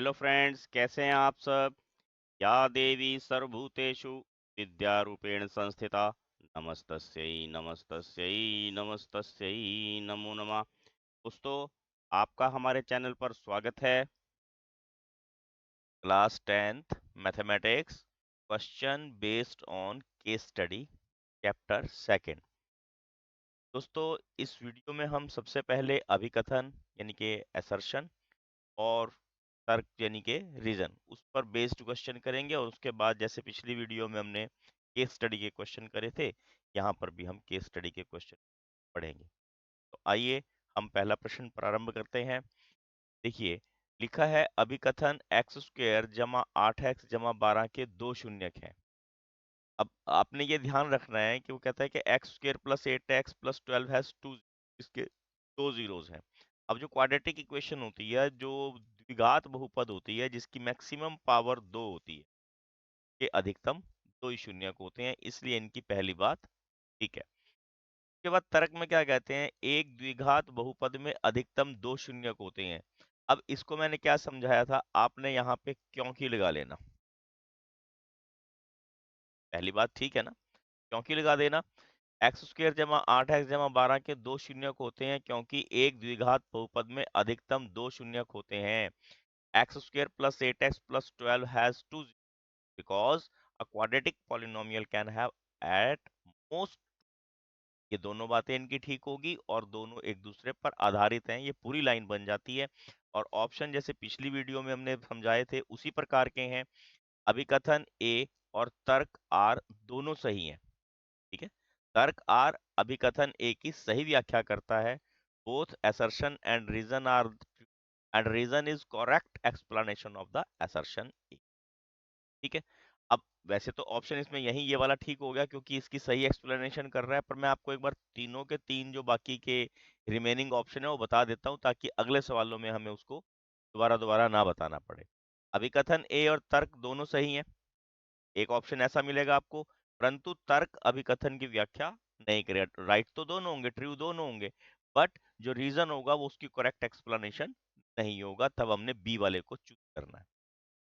Hello friends, कैसे हैं आप सब। या देवी सर्वभूतेषु विद्यारूपेण संस्थिता नमस्तस्यै नमस्तस्यै नमस्तस्यै नमो नमः। दोस्तों, आपका हमारे चैनल पर स्वागत है। Class 10th mathematics, question based on case study, chapter second. दोस्तों, इस वीडियो में हम सबसे पहले अभिकथन यानी कि असर्शन और तर्क यानी के रीजन उस पर बेस्ड क्वेश्चन करेंगे, और उसके बाद जैसे पिछली वीडियो में हमने केस स्टडी के क्वेश्चन करे थे, यहाँ पर भी हम केस स्टडी के क्वेश्चन पढ़ेंगे। तो आइए हम पहला प्रश्न प्रारंभ करते हैं। देखिए, लिखा है अभिकथन एक्स स्क्वायर जमा 8x जमा 12 के दो शून्यक हैं। अब आपने ये ध्यान रखना है कि वो कहता है कि x square plus 8x plus 12 has two, इसके दो जीरोज हैं। अब जो क्वाड्रेटिक इक्वेशन होती है, जो द्विघात बहुपद होती है, जिसकी मैक्सिमम पावर 2 होती है, ये अधिकतम दो ही शून्यक होते हैं, इसलिए इनकी पहली बात ठीक है। उसके बाद तर्क में क्या कहते हैं, एक द्विघात बहुपद में अधिकतम दो शून्यक होते हैं। अब इसको मैंने क्या समझाया था, आपने यहाँ पे क्योंकि लगा लेना। पहली बात ठीक है ना, क्योंकि लगा देना। एक्स स्क्वायर जमा 8x जमा 12 के दो शून्यक होते हैं क्योंकि एक द्विघात बहुपद में अधिकतम दो शून्यक होते हैं। X square plus 8x plus 12 has two, because a quadratic polynomial can have at most. ये दोनों बातें इनकी ठीक होगी और दोनों एक दूसरे पर आधारित हैं, ये पूरी लाइन बन जाती है। और ऑप्शन जैसे पिछली वीडियो में हमने समझाए थे उसी प्रकार के हैं। अभिकथन ए और तर्क आर दोनों सही हैं। ठीक है, तर्क आर अभिकथन ए की सही व्याख्या करता है। Both assertion and reason are, and reason is correct explanation of the assertion A। ठीक है, अब वैसे तो ऑप्शन इसमें यही ये वाला ठीक हो गया क्योंकि इसकी सही एक्सप्लेनेशन कर रहा है, पर मैं आपको एक बार तीनों के तीन जो बाकी के रिमेनिंग ऑप्शन है वो बता देता हूँ, ताकि अगले सवालों में हमें उसको दोबारा दोबारा ना बताना पड़े। अभिकथन ए और तर्क दोनों सही हैं, एक ऑप्शन ऐसा मिलेगा आपको। परंतु तर्क अभिकथन की व्याख्या नहीं करेगा। राइट तो दोनों होंगे, ट्रू दोनों होंगे, बट जो रीजन होगा वो उसकी करेक्ट एक्सप्लेनेशन नहीं होगा, तब हमने बी वाले को चूज करना है।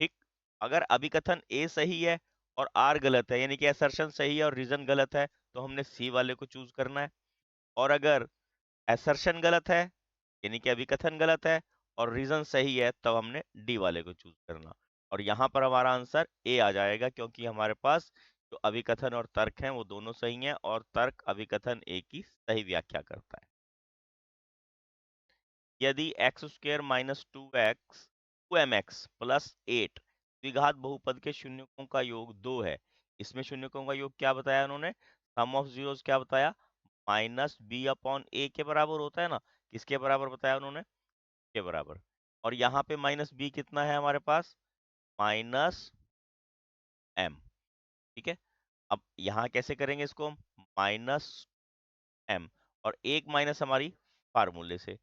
ठीक, अगर अभिकथन ए सही है और आर गलत है, यानी कि असर्शन सही है और रीजन गलत है, तो हमने सी वाले को चूज करना है। और अगर असर्शन गलत है यानी कि अभिकथन गलत है और रीजन सही है, तब हमने डी वाले को चूज करना। और यहाँ पर हमारा आंसर ए आ जाएगा, क्योंकि हमारे पास जो अभिकथन और तर्क हैं वो दोनों सही हैं, और तर्क अभिकथन ए की सही व्याख्या करता है। यदि x square minus two m x plus 8 द्विघात बहुपद के शून्यकों का योग 2 है, इसमें शून्यकों का योग क्या बताया उन्होंने, सम ऑफ जीरोस क्या बताया, माइनस बी अपॉन ए के बराबर होता है ना। किसके बराबर बताया उन्होंने, के बराबर। और यहाँ पे माइनस बी कितना है हमारे पास, माइनस एम। ठीक है, अब यहाँ कैसे करेंगे इसको, माइनस एम और एक माइनस हमारी फार्मूले से,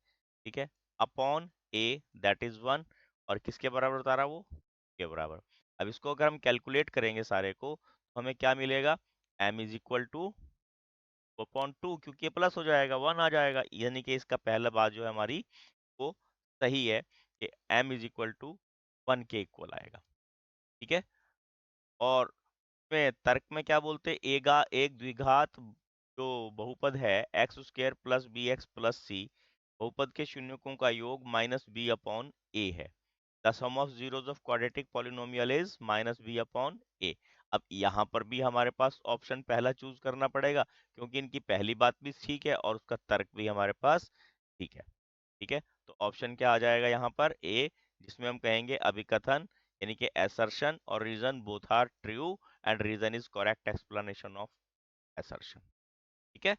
ठीक है, अपॉन ए दैट इज 1, और किसके बराबर बता रहा वो, के बराबर। अब इसको अगर हम कैलकुलेट करेंगे सारे को, तो हमें क्या मिलेगा, m is equal to upon 2, क्योंकि ये प्लस हो जाएगा 1 आ जाएगा, यानी कि इसका पहला बात जो है हमारी वो सही है कि m इज इक्वल टू 1 के इक्वल आएगा। ठीक है, और में तर्क में क्या बोलते हैं, एगा एक द्विघात जो बहुपद है x square plus B x plus C, बहुपद के शून्यकों का योग माइनस बी अपॉन ए है। The sum of zeros of quadratic polynomial is minus B upon A. अब यहाँ पर भी हमारे पास ऑप्शन पहला चूज करना पड़ेगा, क्योंकि इनकी पहली बात भी ठीक है और उसका तर्क भी हमारे पास ठीक है। ठीक है, तो ऑप्शन क्या आ जाएगा यहाँ पर, ए, जिसमें हम कहेंगे अभिकथन यानी कि assertion और reason both are true and reason is correct explanation of assertion। ठीक है,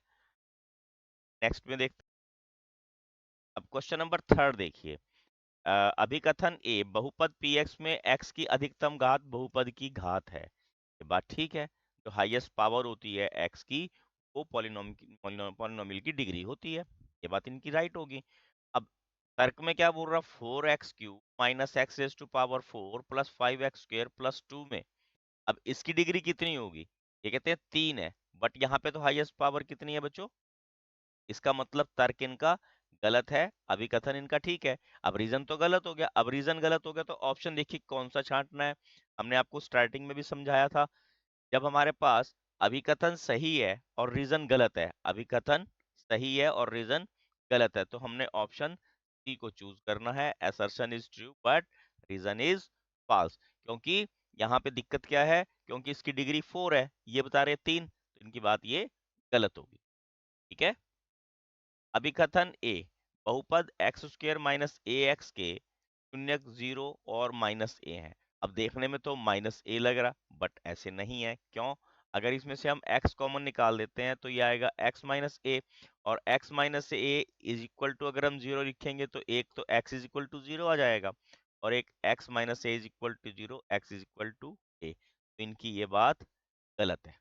नेक्स्ट में देखते। अब क्वेश्चन नंबर थर्ड देखिए, अभिकथन ए, बहुपद px में x की अधिकतम घात बहुपद की घात है। ये बात ठीक है, जो हाईएस्ट पावर होती है x की, वो पॉलिनोमियल की डिग्री होती है, ये बात इनकी राइट होगी। अब तर्क में क्या बोल रहा, 4x³ minus x raise to power 4 plus 5x² plus 2 में, अब इसकी डिग्री कितनी होगी, ये कहते हैं 3 है, बट यहाँ पे तो हाईएस्ट पावर कितनी है बच्चों, इसका मतलब तर्क इनका गलत है, अभिकथन इनका ठीक है। अब रीजन तो गलत हो गया, अब रीजन गलत हो गया तो ऑप्शन देखिए कौन सा छांटना है। हमने आपको स्टार्टिंग में भी समझाया था, जब हमारे पास अभिकथन सही है और रीजन गलत है, अभिकथन सही है और रीजन गलत है, तो हमने ऑप्शन सी को चूज करना है, assertion is true but reason is false. क्योंकि यहाँ पे दिक्कत क्या है, क्योंकि इसकी डिग्री 4 है, ये बता रहे 3, तो इनकी बात ये गलत होगी। ठीक है। अभिकथन ए, बहुपद x square minus A x के शून्यक 0 और माइनस ए है। अब देखने में तो माइनस ए लग रहा, बट ऐसे नहीं है। क्यों? अगर इसमें से हम x कॉमन निकाल देते हैं तो ये आएगा x माइनस ए, और x minus A is equal to, अगर हम 0 लिखेंगे तो एक तो x इज इक्वल टू 0 आ जाएगा, और एक x minus A is equal to 0, x is equal to A. तो इनकी ये बात गलत है।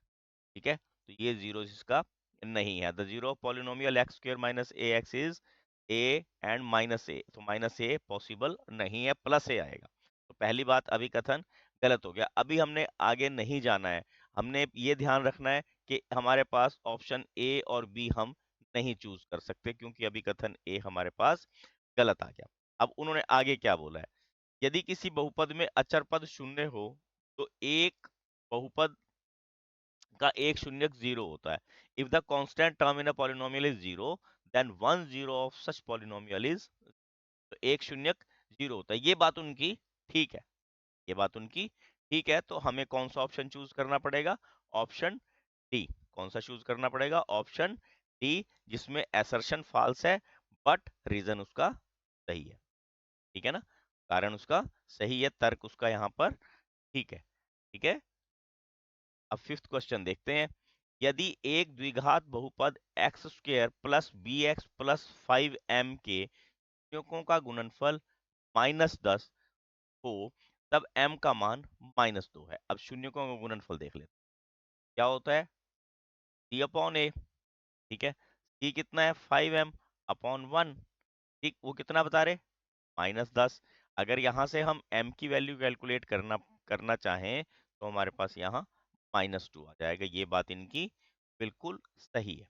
ठीक है, तो ये जीरो इसका नहीं है। The zero polynomial x square minus A x is A and minus A, तो माइनस ए पॉसिबल नहीं है, प्लस ए आएगा। तो पहली बात अभिकथन गलत हो गया। अभी हमने आगे नहीं जाना है, हमने ये ध्यान रखना है कि हमारे पास ऑप्शन ए और बी हम नहीं चूज कर सकते, क्योंकि अभिकथन ए हमारे पास गलत आ गया। अब उन्होंने आगे क्या बोला है, यदि किसी बहुपद में अचर पद शून्य हो तो एक बहुपद का एक शून्यक 0 होता है। If the constant term in a polynomial is 0, then one zero of such polynomial is, तो एक शून्यक 0 होता है। ये बात उनकी ठीक है, ये बात उनकी ठीक है। तो हमें कौन सा ऑप्शन चूज करना पड़ेगा? Option D. कौन सा चूज करना पड़ेगा? ऑप्शन डी, जिसमें असर्शन फॉल्स है बट रीजन उसका सही है। ठीक है ना, कारण उसका सही है, तर्क उसका यहाँ पर ठीक है। ठीक है। अब फिफ्थ क्वेश्चन देखते हैं। यदि एक द्विघात बहुपद x square plus B x plus 5m के संयुगों का गुणनफल -10 हो, तब m का मान -2 है। अब शून्यकों का गुणनफल देख लेते हैं। क्या होता है? c अपॉन ए। ठीक है, c कितना है? 5m upon 1। ठीक, वो कितना बता रहे? -10। अगर यहाँ से हम m की वैल्यू कैलकुलेट करना करना चाहें तो हमारे पास यहाँ -2 आ जाएगा। ये बात इनकी बिल्कुल सही है।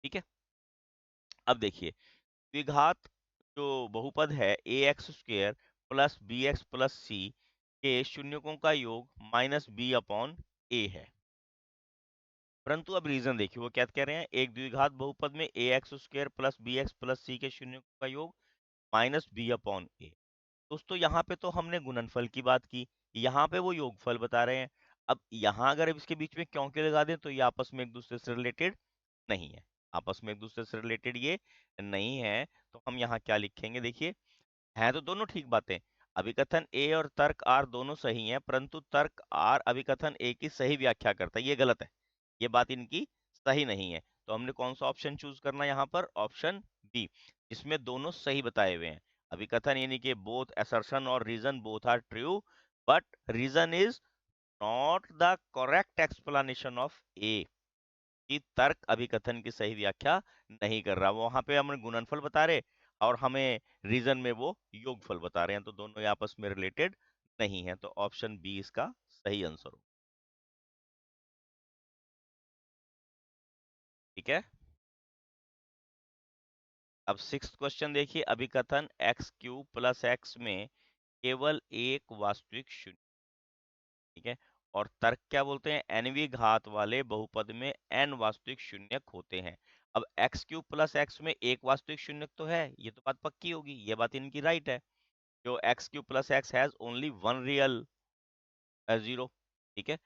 ठीक है। अब देखिए, द्विघात जो बहुपद है A x square plus B x plus C के शून्यकों का योग -b अपॉन ए है। परंतु अब रीजन देखिए, वो क्या कह रहे हैं, एक द्विघात बहुपद में A x square plus B x plus C के शून्यकों का योग -b अपॉन ए। दोस्तों यहाँ पे तो हमने गुणनफल की बात की, यहाँ पे वो योगफल बता रहे हैं। अब यहाँ अगर इसके बीच में क्योंकि लगा दें तो ये आपस में एक दूसरे से रिलेटेड नहीं है, आपस में एक दूसरे से रिलेटेड ये नहीं है। तो हम यहाँ क्या लिखेंगे? देखिए, है तो दोनों ठीक बातें, अभिकथन ए और तर्क आर दोनों सही हैं, परंतु तर्क आर अभिकथन ए की सही व्याख्या करता है, ये गलत है, ये बात इनकी सही नहीं है। तो हमने कौन सा ऑप्शन चूज करना है यहाँ पर? ऑप्शन बी, जिसमें दोनों सही बताए हुए हैं। अभिकथन यानी कि बोथ असर्शन और reason both are true, but reason is not the correct explanation of A, कि तर्क अभिकथन की सही व्याख्या नहीं कर रहा। वहां पे हमें गुणनफल बता रहे और हमें रीजन में वो योगफल बता रहे हैं, तो दोनों ही आपस में रिलेटेड नहीं है। तो ऑप्शन बी इसका सही आंसर हो। ठीक है। अब सिक्स्थ क्वेश्चन देखिए, अभिकथन एक्स क्यूब प्लस एक्स में केवल एक वास्तविक शून्य। ठीक है, और तर्क क्या बोलते हैं? एनवी घात वाले बहुपद में एन वास्तविक शून्यक होते हैं। अब एक्स क्यूब प्लस एक्स में एक वास्तविक शून्यक तो है, ये तो बात पक्की होगी, ये बात इनकी राइट है। जो x cube plus x has only one real zero. ठीक है,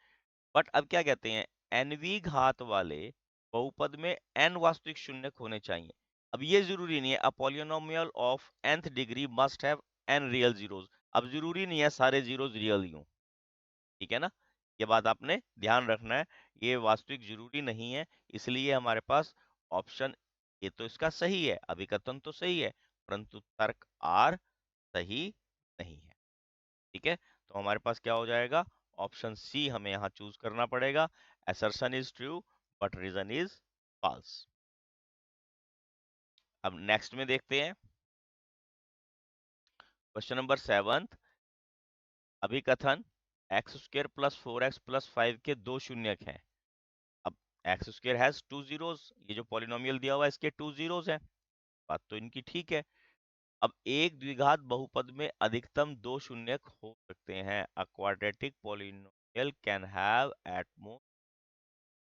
बट अब क्या कहते हैं, एनवी घात वाले बहुपद में एन वास्तविक शून्यक होने चाहिए। अब ये जरूरी नहीं है, a polynomial of nth degree must have an real zeros. अब जरूरी नहीं है सारे जीरोस रियल ही हों। ठीक है ना, ये बात आपने ध्यान रखना है, ये वास्तविक जरूरी नहीं है। इसलिए हमारे पास ऑप्शन, ये तो इसका सही है, अभिकथन तो सही है, परंतु तर्क आर सही नहीं है। ठीक है, तो हमारे पास क्या हो जाएगा? ऑप्शन सी हमें यहाँ चूज करना पड़ेगा, assertion is true but reason is false. अब नेक्स्ट में देखते हैं क्वेश्चन नंबर 7। अभिकथन x square plus 4x plus 5 के दो शून्यक हैं। अब x square has two zeros, ये जो पॉलिनोमियल दिया हुआ है इसके टू जीरोस हैं, बात तो इनकी ठीक है। अब एक द्विघात बहुपद में अधिकतम दो शून्यक हो सकते हैं। अ quadratic polynomial can have at most,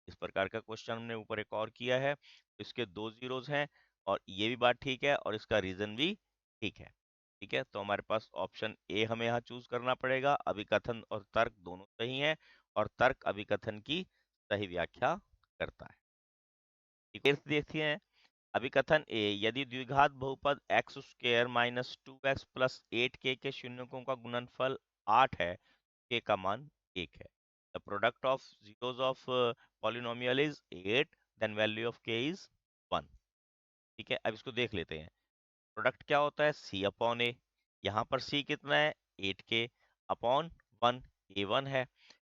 इस प्रकार का क्वेश्चन हमने ऊपर एक और किया है। इसके दो जीरोस हैं और ये भी बात ठीक है और इसका रीजन भी ठीक है। ठीक है, तो हमारे पास ऑप्शन ए हमें यहाँ चूज करना पड़ेगा। अभिकथन और तर्क दोनों सही हैं और तर्क अभिकथन की सही व्याख्या करता है। ठीक है, देखते हैं अभिकथन ए, यदि द्विघात बहुपद x square minus two x plus eight के शून्यकों का गुणनफल 8 है, के का मान 1 है। The product of zeros of polynomial is 8, then value of k is 1। ठीक है, अब इसको देख लेते हैं। प्रोडक्ट क्या होता है, सी अपॉन ए। यहाँ पर सी कितना है, 8 के अपॉन 1, ए 1 है।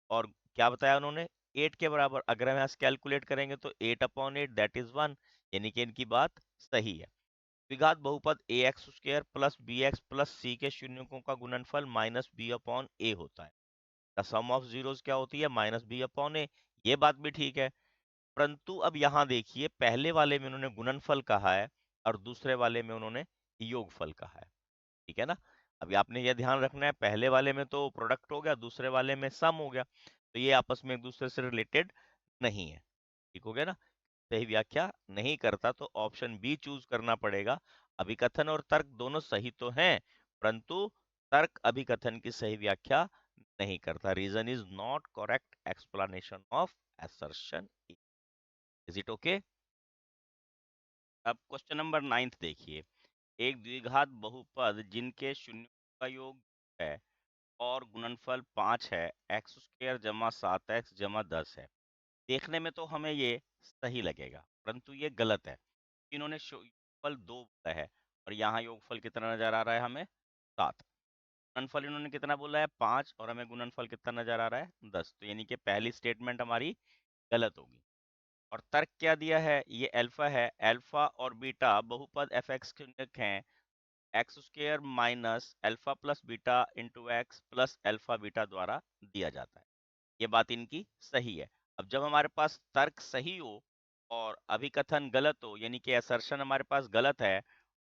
और क्या बताया उन्होंने, 8 के बराबर। अगर हम यहाँ से कैलकुलेट करेंगे तो 8 अपॉन 8 दैट इज 1, यानी कि इनकी बात सही है। द्विघात बहुपद A x square plus B x plus C के शून्यकों का गुणनफल माइनस बी अपॉन ए होता है। द सम ऑफ जीरोस क्या होती है, माइनस बी अपॉन ए। ये बात भी ठीक है, परंतु अब यहाँ देखिए, पहले वाले में उन्होंने गुणनफल कहा है और दूसरे वाले में उन्होंने योगफल कहा है। ठीक है ना। अभी आपने ये ध्यान रखना है, पहले वाले में तो प्रोडक्ट हो गया, दूसरे वाले में सम हो गया, तो ये आपस में एक दूसरे से रिलेटेड नहीं है। ठीक हो गया ना। सही व्याख्या नहीं करता तो ऑप्शन बी चूज करना पड़ेगा। अभिकथन और तर्क दोनों सही तो हैं, परंतु तर्क अभिकथन की सही व्याख्या नहीं करता। Reason is not correct explanation of assertion. Is it okay? अब क्वेश्चन नंबर 9 देखिए। एक द्विघात बहुपद जिनके शून्य का योग है और गुणनफल 5 है, एक्स स्क्वायर जमा 7x जमा 10 है। देखने में तो हमें ये सही लगेगा, परंतु ये गलत है। इन्होंने योगफल 2 बोला है और यहाँ योगफल कितना नजर आ रहा है हमें, 7। गुणनफल इन्होंने कितना बोला है, 5, और हमें गुणनफल कितना नजर आ रहा है, 10। तो यानी कि पहली स्टेटमेंट हमारी गलत होगी। और तर्क क्या दिया है, ये अल्फा है। अल्फा और बीटा बहुपद एफ एक्स के निक हैं। X square minus alpha plus beta into x plus alpha beta द्वारा दिया जाता है। ये बात इनकी सही है। अब जब हमारे पास तर्क सही हो और अभिकथन गलत हो, यानी कि असर्शन हमारे पास गलत है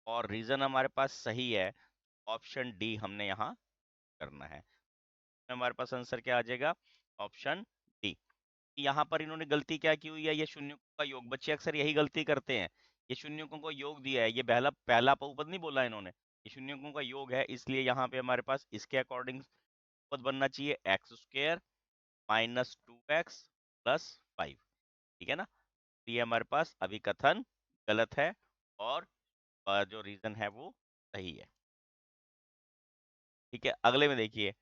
और रीजन हमारे पास सही है, ऑप्शन डी हमने यहाँ करना है। हमारे पास आंसर क्या आ जाएगा, ऑप्शन डी। यहाँ पर इन्होंने गलती क्या की हुई है, ये शून्यों का योग, बच्चे अक्सर यही गलती करते हैं। ये शून्यों को योग दिया है, ये पहला पहला बहुपद नहीं बोला इन्होंने, ये शून्यों का योग है, इसलिए यहाँ पे हमारे पास इसके अकॉर्डिंग बहुपद बनना चाहिए x square minus 2x plus 5। ठीक है ना। तो ये हमारे पास अभिकथन गलत है और जो रीजन है वो सही है। ठीक है, अगले में देखिए।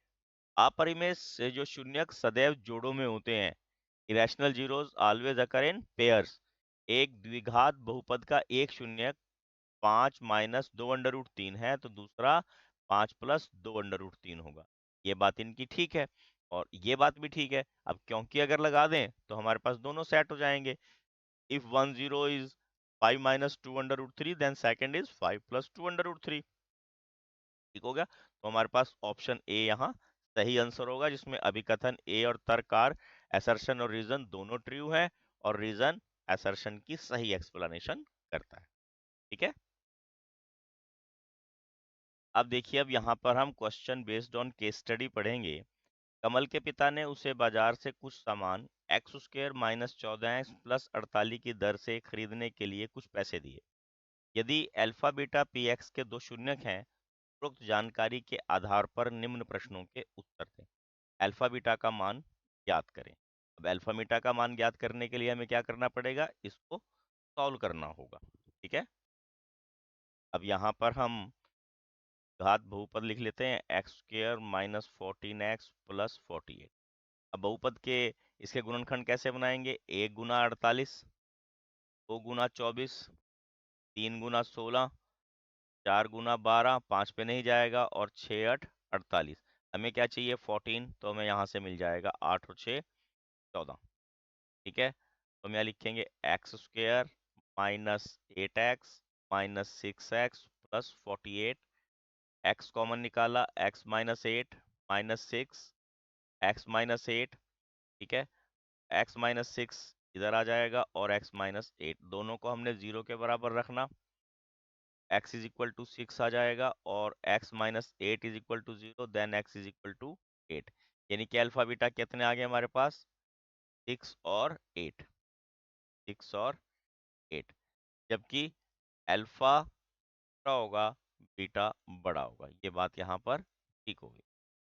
अपरिमेय से जो शून्यक सदैव जोड़ों में होते हैं। इरेशनल जीरोस ऑलवेज अकर इन पेयर्स। एक द्विघात बहुपद का एक शून्यक 5 माइनस 2√3 है, तो दूसरा 5 प्लस 2√3 होगा। ये बात इनकी ठीक है और ये बात भी ठीक है। अब क्योंकि अगर लगा दें तो हमारे पास दोनों सेट हो जाएंगे। If one zero is 5 minus 2√3, then second is 5 plus 2√3। ठीक हो गया, तो हमारे पास ऑप्शन ए यहाँ सही आंसर होगा, जिसमें अभिकथन ए और तर्ककार असर्शन और रीजन दोनों ट्रू है और रीजन असर्शन की सही एक्सप्लेनेशन करता है। ठीक है, अब देखिए, अब यहाँ पर हम question based on case study पढ़ेंगे। कमल के पिता ने उसे बाजार से कुछ सामान x square minus 14x plus 48 की दर से खरीदने के लिए कुछ पैसे दिए। यदि अल्फा बीटा पी एक्स के दो शून्यक हैं, उपरोक्त जानकारी के आधार पर निम्न प्रश्नों के उत्तर दें। अल्फा बीटा का मान ज्ञात करें। अब अल्फा बीटा का मान ज्ञात करने के लिए हमें क्या करना पड़ेगा, इसको सॉल्व करना होगा। ठीक है, अब यहाँ पर हम घात बहुपद लिख लेते हैं, x square minus 14x plus 48। अब बहुपद के इसके गुणनखंड कैसे बनाएंगे, 1 गुना 48, 2 गुना 24, 3 गुना 16, 4 गुना 12, 5 पे नहीं जाएगा, और 6 8 48। हमें क्या चाहिए, 14, तो हमें यहाँ से मिल जाएगा 8 और 6 14। ठीक है, तो हम यहाँ लिखेंगे x square minus 8x minus 6x plus 48। X common निकाला, x-8 -6, x-8। ठीक है, x-6 इधर आ जाएगा और x-8 दोनों को हमने 0 के बराबर रखना। x इज इक्वल टू 6 आ जाएगा, और x minus 8 is equal to 0, then x is equal to 8। यानी कि अल्फा बीटा कितने आ गए हमारे पास? 6 और 8, 6 और 8। जबकि अल्फा छोटा होगा, बीटा बड़ा होगा, ये बात यहाँ पर ठीक होगी।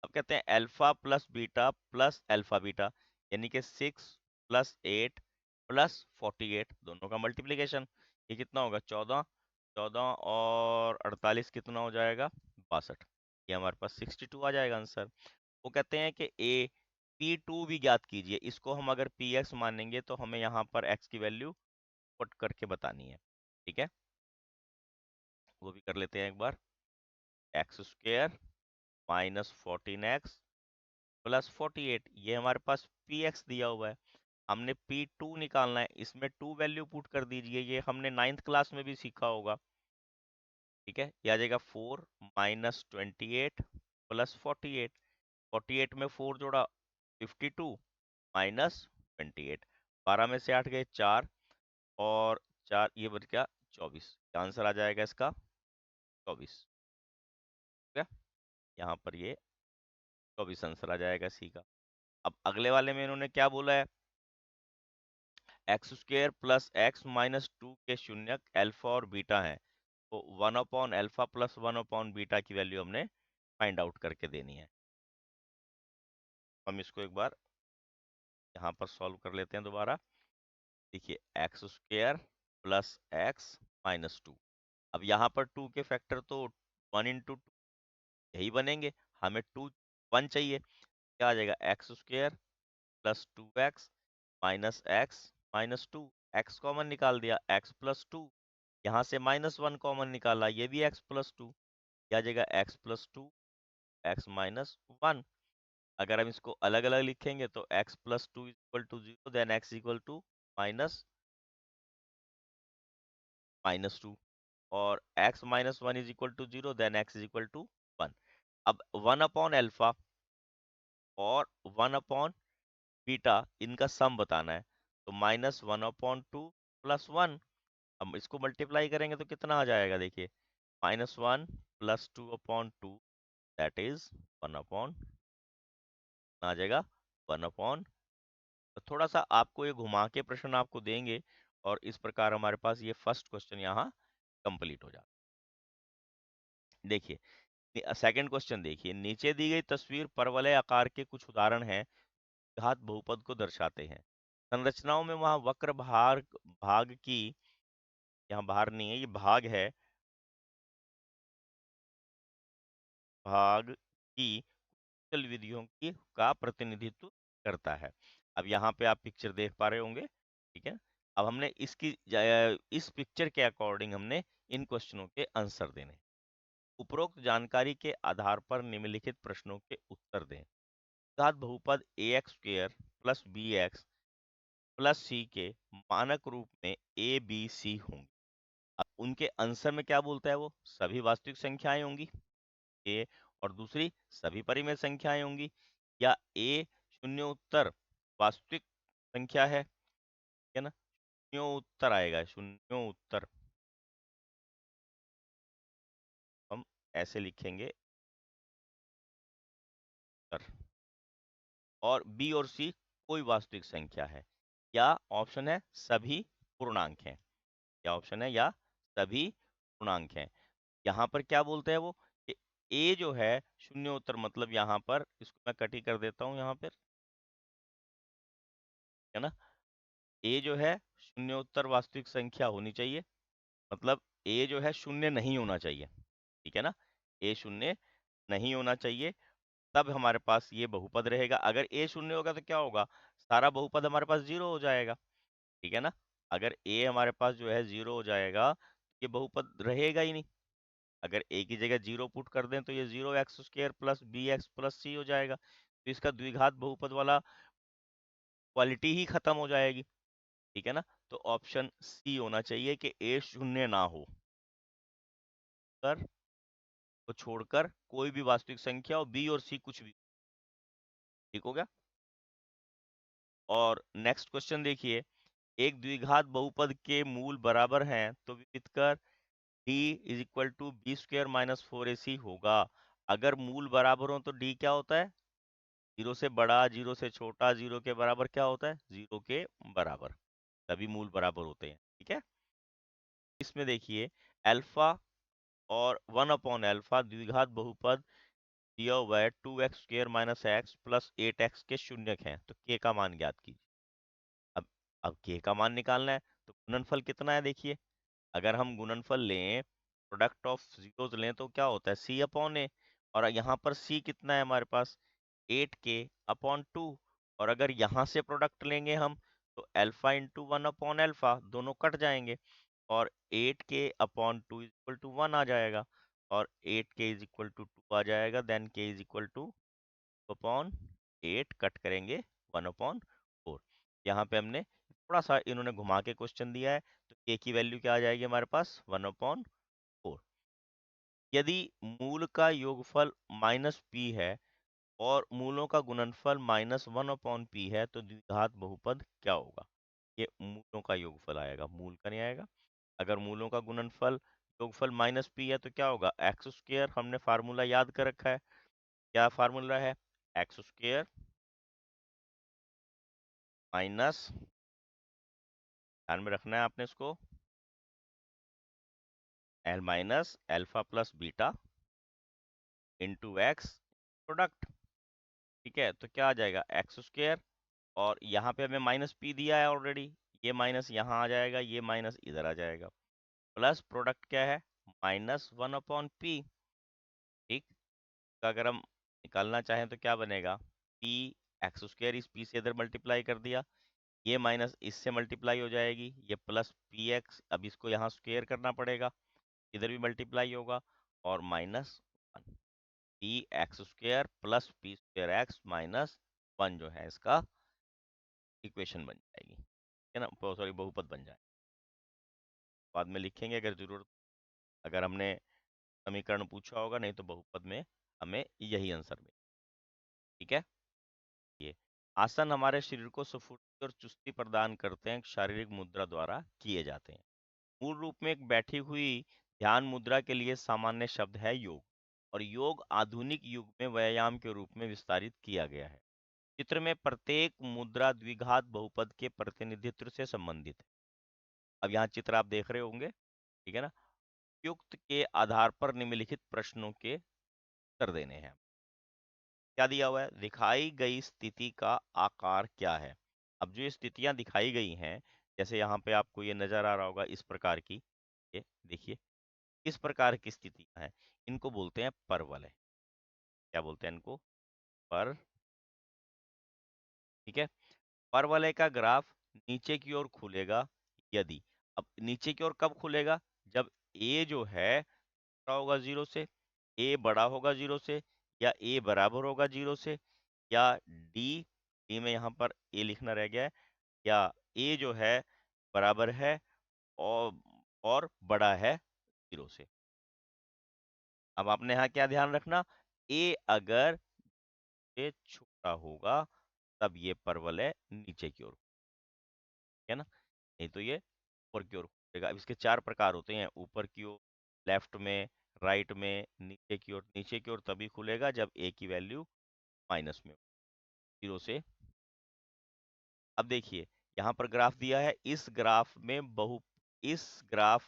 अब कहते हैं alpha plus beta plus alpha beta, यानी कि 6 प्लस 8 प्लस 48, दोनों का मल्टीप्लीकेशन। ये कितना होगा? 14। 14 और 48 कितना हो जाएगा? 62। ये हमारे पास 62 आ जाएगा आंसर। वो कहते हैं कि ए P2 भी ज्ञात कीजिए। इसको हम अगर PX मानेंगे तो हमें यहाँ पर x की वैल्यू पुट करके बतानी है। ठीक है, वो भी कर लेते हैं एक बार। X square minus 14x plus 48, ये हमारे पास PX दिया हुआ है। हमने P2 निकालना है, इसमें 2 वैल्यू पुट कर दीजिए। ये हमने 9th क्लास में भी सीखा होगा। ठीक है, ये आ जाएगा 4 माइनस 28 प्लस 48। 48 में 4 जोड़ा 52 माइनस 28। 12 में से 8 गए 4, और 4 ये बच गया 24। आंसर आ जाएगा इसका 24। ठीक है, यहाँ पर ये 24 आंसर आ जाएगा सी का। अब अगले वाले में इन्होंने क्या बोला है? X square plus x minus 2 के शून्यक अल्फा और बीटा है। तो 1 upon alpha plus 1 upon beta की वैल्यू हमने फाइंड आउट करके देनी है। हम इसको एक बार यहाँ पर सॉल्व कर लेते हैं दोबारा। देखिए, x square plus x minus 2। अब यहाँ पर 2 के फैक्टर तो 1 इंटू 2 यही बनेंगे। हमें 1 चाहिए। क्या आ जाएगा? X square plus 2x minus x minus 2। X common निकाल दिया, एक्स प्लस 2। यहाँ से -1 कॉमन निकाला, ये भी x प्लस 2। क्या आ जाएगा? x plus 2 x minus 1। अगर हम इसको अलग अलग लिखेंगे तो x plus 2 equal to 0, then x equal to minus -2, और x minus 1 is equal to 0, then x is equal to 1। अब 1 अपॉन अल्फा और 1 अपॉन बीटा, इनका सम बताना है। तो -1/2 प्लस 1। हम इसको मल्टीप्लाई करेंगे तो कितना आ जाएगा? देखिए, -1 प्लस 2/2, दैट इज 1 अपॉन, आ जाएगा 1 अपॉन। तो थोड़ा सा आपको ये घुमा के प्रश्न आपको देंगे, और इस प्रकार हमारे पास ये फर्स्ट क्वेश्चन यहाँ कंप्लीट हो जाता है। देखिए, सेकंड क्वेश्चन देखिए, नीचे दी गई तस्वीर परवलय आकार के कुछ उदाहरण हैं, घात बहुपद को दर्शाते हैं। संरचनाओं में वहां वक्र भाग भाग की, यहाँ भार नहीं है, ये भाग है, भाग की कुशल विधियों की का प्रतिनिधित्व करता है। अब यहाँ पे आप पिक्चर देख पा रहे होंगे। ठीक है, अब हमने इस पिक्चर के अकॉर्डिंग हमने इन क्वेश्चनों के आंसर देने। उपरोक्त जानकारी के आधार पर निम्नलिखित प्रश्नों के उत्तर दें। घात बहुपद ax² plus bx plus C के मानक रूप में a b c होंगे। अब उनके आंसर में क्या बोलता है? वो सभी वास्तविक संख्याएं होंगी, ए, और दूसरी सभी परिमेय संख्याएं होंगी, या ए शून्य उत्तर वास्तविक संख्या है ना? शून्य उत्तर आएगा, शून्य उत्तर हम ऐसे लिखेंगे उत्तर। और बी और सी कोई वास्तविक संख्या है, या ऑप्शन है सभी पूर्णांक हैं, या ऑप्शन है या सभी पूर्णांक हैं। यहाँ पर क्या बोलते हैं वो कि ए जो है शून्य उत्तर, मतलब यहाँ पर इसको मैं कटी कर देता हूँ यहाँ पर, है ना? ए जो है शून्य उत्तर वास्तविक संख्या होनी चाहिए, मतलब ए जो है शून्य नहीं होना चाहिए। ठीक है ना? ए शून्य नहीं होना चाहिए, तब हमारे पास ये बहुपद रहेगा। अगर ए शून्य होगा तो क्या होगा? सारा बहुपद हमारे पास जीरो हो जाएगा। ठीक है ना? अगर ए हमारे पास जो है जीरो हो जाएगा, ये बहुपद रहेगा ही नहीं। अगर ए की जगह जीरो पुट कर दें तो ये 0x² प्लस bx प्लस सी हो जाएगा, तो इसका द्विघात बहुपद वाला क्वालिटी ही खत्म हो जाएगी। ठीक है ना? तो ऑप्शन सी होना चाहिए कि ए शून्य ना हो, कर को छोड़कर कोई भी वास्तविक संख्या हो, बी और सी कुछ भी। ठीक हो गया? और नेक्स्ट क्वेश्चन देखिए, एक द्विघात बहुपद के मूल बराबर हैं तो विदित कर D is equal to b square minus 4ac होगा। अगर मूल बराबर हो तो डी क्या होता है? जीरो से बड़ा, जीरो से छोटा, जीरो के बराबर क्या होता है? जीरो के बराबर। तभी मूल बराबर होते हैं, ठीक है। इसमें देखिए, अल्फा और 1/अल्फा द्विघात बहुपद दिया हुआ है 2x² minus x plus 8x के शून्यक हैं, तो k का मान ज्ञात कीजिए। अब अब k का मान निकालना है, तो गुणनफल कितना है देखिए। अगर हम गुणनफल लें, प्रोडक्ट ऑफ जीरोस लें, तो क्या होता है? c/a। और यहाँ पर c कितना है हमारे पास? 8k/2। और अगर यहाँ से प्रोडक्ट लेंगे हम, तो अल्फा इंटू 1/अल्फा दोनों कट जाएंगे, और 8k/2 इक्वल टू 1 आ जाएगा, और 8k इज इक्वल टू 2 आ जाएगा। Then k is equal to upon 8 cut करेंगे 1/4। यहाँ पे हमने थोड़ा सा इन्होंने घुमा के क्वेश्चन दिया है, तो k की वैल्यू क्या आ जाएगी हमारे पास? 1/4। यदि मूल का योगफल माइनस p है और मूलों का गुणनफल -1/p है, तो द्विघात बहुपद क्या होगा? ये मूलों का योगफल आएगा, मूल का नहीं आएगा। अगर मूलों का गुणनफल योगफल -p है, तो क्या होगा? x²। हमने फार्मूला याद कर रखा है। क्या फार्मूला है? x² माइनस, ध्यान में रखना है आपने इसको, L minus alpha plus beta into x product. ठीक है, तो क्या आ जाएगा? x²। और यहाँ पे हमें -p दिया है ऑलरेडी, ये माइनस यहाँ आ जाएगा, ये माइनस इधर आ जाएगा, प्लस प्रोडक्ट क्या है? -1/p। ठीक, तो अगर हम निकालना चाहें तो क्या बनेगा? p x² इस p से इधर मल्टीप्लाई कर दिया, ये माइनस इससे मल्टीप्लाई हो जाएगी, ये प्लस px, अब इसको यहाँ स्क्वेयर करना पड़ेगा, इधर भी मल्टीप्लाई होगा, और -1 p(x² प्लस p²x माइनस 1 जो है इसका इक्वेशन बन जाएगी, है ना, सॉरी बहुपद बन जाए। बाद में लिखेंगे अगर जरूरत, अगर हमने समीकरण पूछा होगा, नहीं तो बहुपद में हमें यही आंसर मिले। ठीक है, ये आसन हमारे शरीर को स्फूर्ति और चुस्ती प्रदान करते हैं, शारीरिक मुद्रा द्वारा किए जाते हैं। मूल रूप में एक बैठी हुई ध्यान मुद्रा के लिए सामान्य शब्द है योग, और योग आधुनिक युग में व्यायाम के रूप में विस्तारित किया गया है। चित्र में प्रत्येक मुद्रा द्विघात बहुपद के प्रतिनिधित्व से संबंधित है। अब यहाँ चित्र आप देख रहे होंगे, ठीक है ना। युक्त के आधार पर निम्नलिखित प्रश्नों के उत्तर देने हैं। क्या दिया हुआ है? दिखाई गई स्थिति का आकार क्या है? अब जो ये स्थितियां दिखाई गई हैं, जैसे यहाँ पे आपको ये नजर आ रहा होगा इस प्रकार की, ये देखिए इस प्रकार की स्थितियां हैं, इनको बोलते हैं परवलय। क्या बोलते हैं इनको? पर, ठीक है। परवलय का ग्राफ नीचे की ओर खुलेगा यदि, अब नीचे की ओर कब खुलेगा? जब ए जो है बड़ा होगा जीरो से, ए बड़ा होगा जीरो से, या ए बराबर होगा जीरो से, या डी, डी में यहाँ पर ए लिखना रह गया है, या ए जो है बराबर है और बड़ा है जीरो से। अब आपने यहाँ क्या ध्यान रखना, ए अगर ये छोटा होगा तब ये परवलय नीचे की ओर, है ना, नहीं तो ये ऊपर की ओर खुलेगा। अब इसके चार प्रकार होते हैं, ऊपर की ओर, लेफ्ट में, राइट में, नीचे की ओर। नीचे की ओर तभी खुलेगा जब ए की वैल्यू माइनस में हो, जीरो से। अब देखिए यहाँ पर ग्राफ दिया है, इस ग्राफ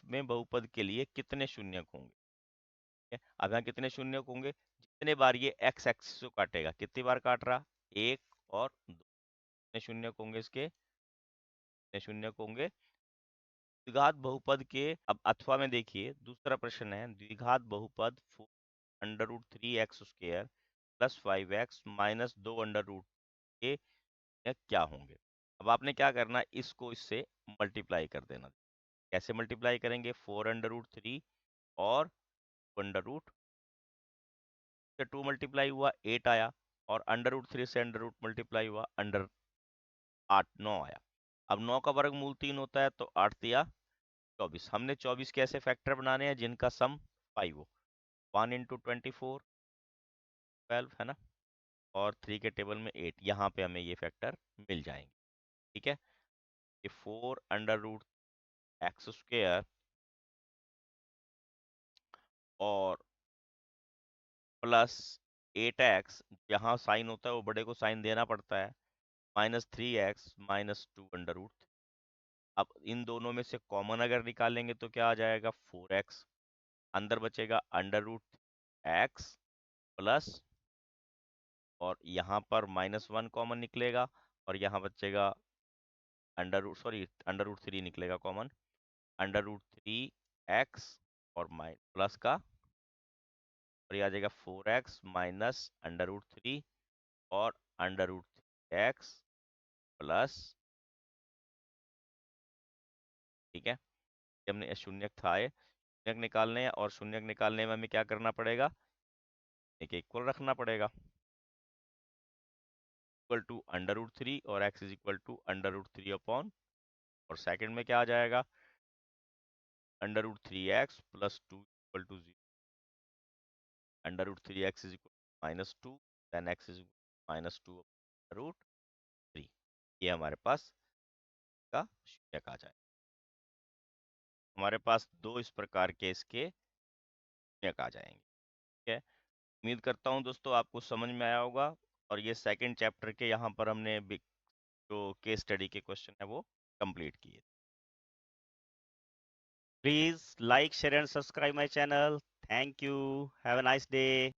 में बहुपद के लिए कितने शून्यक होंगे? ठीक है? अब यहाँ कितने शून्यक होंगे? जितने बार ये एक्स एक्सिस को काटेगा, कितनी बार काट रहा? एक और दो। कितने शून्यक होंगे इसके? कितने शून्यक होंगे? द्विघात बहुपद के, अब अथवा में देखिए दूसरा प्रश्न है, द्विघात बहुपद √3x² प्लस 5x माइनस 2 √ के क्या होंगे? अब आपने क्या करना है, इसको इससे मल्टीप्लाई कर देना। कैसे मल्टीप्लाई करेंगे? 4√3 और 2 से 2 मल्टीप्लाई हुआ 8 आया, और √3 से √ मल्टीप्लाई हुआ अंडर 8 9 आया। अब 9 का वर्गमूल 3 होता है, तो 8 दिया 24। हमने 24 के ऐसे फैक्टर बनाने हैं जिनका सम 5 हो। 1 × 24 12 है ना, और 3 के टेबल में 8, यहाँ पे हमें ये फैक्टर मिल जाएंगे। ठीक है, ये 4 √x² और प्लस 8x, जहाँ साइन होता है वो बड़े को साइन देना पड़ता है, -3x -2 √। अब इन दोनों में से कॉमन अगर निकालेंगे तो क्या आ जाएगा, 4x। अंदर बचेगा √x प्लस, और यहाँ पर -1 कॉमन निकलेगा, और यहाँ बचेगा √3 निकलेगा कॉमन, √3x और प्लस का, और ये आ जाएगा 4x -√3 और √3x प्लस। ठीक है, ये हमने शून्यक था, ये शून्यक निकालने हैं, और शून्यक निकालने में हमें क्या करना पड़ेगा, एक इक्वल रखना पड़ेगा, इक्वल टू √3 और x is equal to √3 upon, और सेकंड में क्या आ जाएगा, √3x plus 2 equal to 0, √3x is equal to -2, then x is -2 √3। ये हमारे पास का शून्यक आ जाए। हमारे पास दो इस प्रकार के इसके शून्यक आ जाएंगे। ठीक है, उम्मीद करता हूँ दोस्तों आपको समझ में आया होगा, और ये सेकंड चैप्टर के यहाँ पर हमने जो केस स्टडी के क्वेश्चन है वो कंप्लीट किए। Please like, share and subscribe my channel. Thank you. Have a nice day.